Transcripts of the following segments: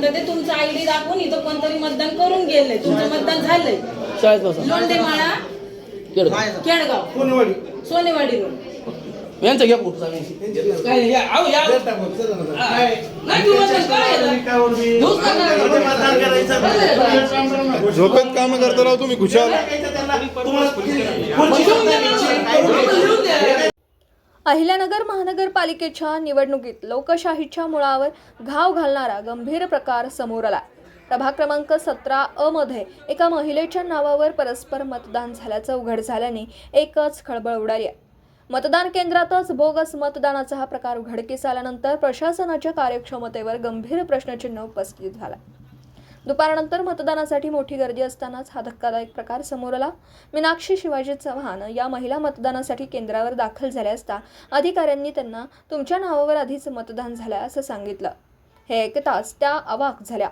म्हणतात ते तुमचं आयडी दाखवून इथं कोणतरी मतदान करून गेलंय, तुमचं मतदान झालंय. लोंढेमाळा केडगाव सोनेवाडी रोड. यांचं घ्या फोटो. झोपेत काम करता राव तुम्ही खुशाल. अहिल्यानगर महानगरपालिकेच्या निवडणुकीत लोकशाहीच्या मुळावर घाव घालणारा गंभीर प्रकार समोर आला. प्रभाग क्रमांक 17 मध्ये एका महिलेच्या नावावर परस्पर मतदान झाल्याचं उघड झाल्याने एकच खळबळ उडाली आहे. मतदान केंद्रातच बोगस मतदानाचा हा प्रकार उघडकीस आल्यानंतर प्रशासनाच्या कार्यक्षमतेवर गंभीर प्रश्नचिन्ह उपस्थित झाला. दुपारनंतर मतदानासाठी मोठी गर्दी असतानाच हा धक्कादायक प्रकार समोर आला. मीनाक्षी शिवाजी चव्हाण या महिला मतदानासाठी केंद्रावर दाखल झाल्या असता अधिकाऱ्यांनी त्यांना तुमच्या नावावर आधीच मतदान झालं असं सांगितलं. हे ऐकताच त्या अवाक झाल्या.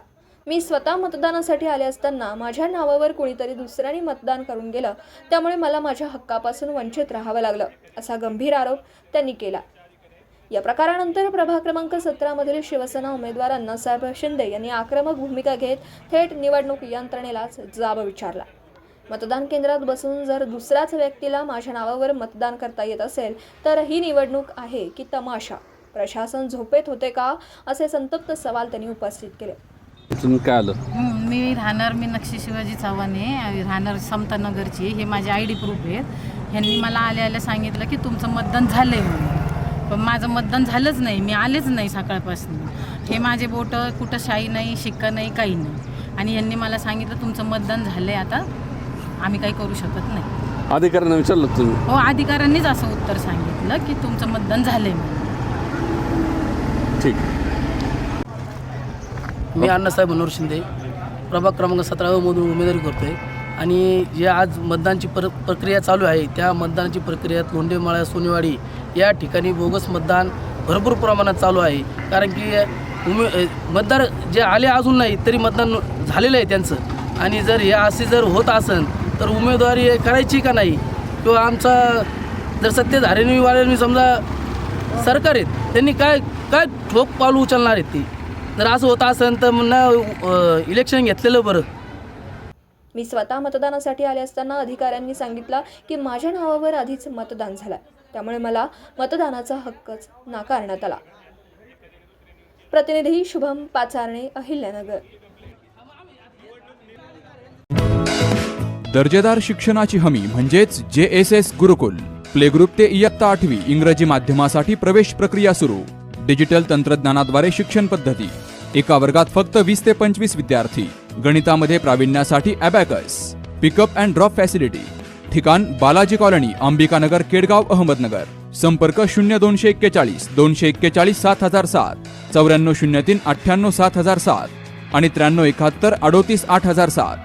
मी स्वतः मतदानासाठी आले असताना माझ्या नावावर कुणीतरी दुसऱ्याने मतदान करून गेलं, त्यामुळे मला माझ्या हक्कापासून वंचित राहावं लागलं, असा गंभीर आरोप त्यांनी केला. या प्रकारानंतर प्रभाग क्रमांक 17 मधील शिवसेना उमेदवार अण्णासाहेब शिंदे यांनी आक्रमक भूमिका घेत थेट निवडणूक यंत्रणेलाच जाब विचारला. मतदान केंद्रात बसून जर दुसऱ्याच व्यक्तीला माझ्या नावावर मतदान करता येत असेल तर ही निवडणूक आहे की तमाशा? प्रशासन झोपेत होते का, असे संतप्त सवाल त्यांनी उपस्थित केले. काय आलं? मी राहणार मीनाक्षी शिवाजी चव्हाण आहे, राहणार समतानगरची. हे माझे ID प्रूफ आहेत. ह्यांनी मला आल्या सांगितलं की तुमचं मतदान झालंय म्हणून, पण माझं मतदान झालंच नाही. मी आलेच नाही सकाळपासून. हे माझे बोटं कुठं शाई नाही, शिक्का नाही, काही नाही. आणि यांनी मला सांगितलं तुमचं मतदान झालंय, आता आम्ही काही करू शकत नाही. अधिकाऱ्यांना विचारलं तुम्ही? हो, अधिकाऱ्यांनीच असं उत्तर सांगितलं की तुमचं मतदान झालंय म्हणून. ठीक. मी अण्णासाहेब मनोहर शिंदे प्रभाग क्रमांक 17 मधून उमेदवारी करतो आहे. आणि जे आज मतदानची प्रक्रिया चालू आहे, त्या मतदानाची प्रक्रियात लोंढेमाळा सोनेवाडी या ठिकाणी बोगस मतदान भरपूर प्रमाणात चालू आहे. कारण की मतदार जे आले अजून नाही तरी मतदान झालेलं आहे त्यांचं. आणि जर हे असे जर होत असेल तर उमेदवारी करायची का नाही, किंवा आमचा जर सत्ताधाऱ्यांनी समजा सरकार आहेत त्यांनी काय काय ठोक पाऊल उचलणार आहेत ते. जर असं होत असेल तर म्हणणं इलेक्शन घेतलेलं बरं. मी स्वतः मतदानासाठी आले असताना अधिकाऱ्यांनी सांगितलं की माझ्या नावावर आधीच मतदान झालं, त्यामुळे मला मतदानाचा हक्कच नाकारण्यात आला. प्रतिनिधी शुभम पाचारणे, अहिल्यानगर. दर्जेदार शिक्षणाची हमी म्हणजेच JSS गुरुकुल. प्ले ग्रुप ते इयत्ता 8वी इंग्रजी माध्यमासाठी प्रवेश प्रक्रिया सुरू. डिजिटल तंत्रज्ञानाद्वारे शिक्षण पद्धती. एका वर्गात फक्त 20 ते 25 विद्यार्थी. गणितामध्ये प्रावीण्यासाठी abacus. Pickup and drop facility. ठिकाण बालाजी कॉलनी, अंबिकानगर, केडगाव, अहमदनगर. संपर्क 0241 241 7007, 9403 98 7007 आणि 9371 38 8007.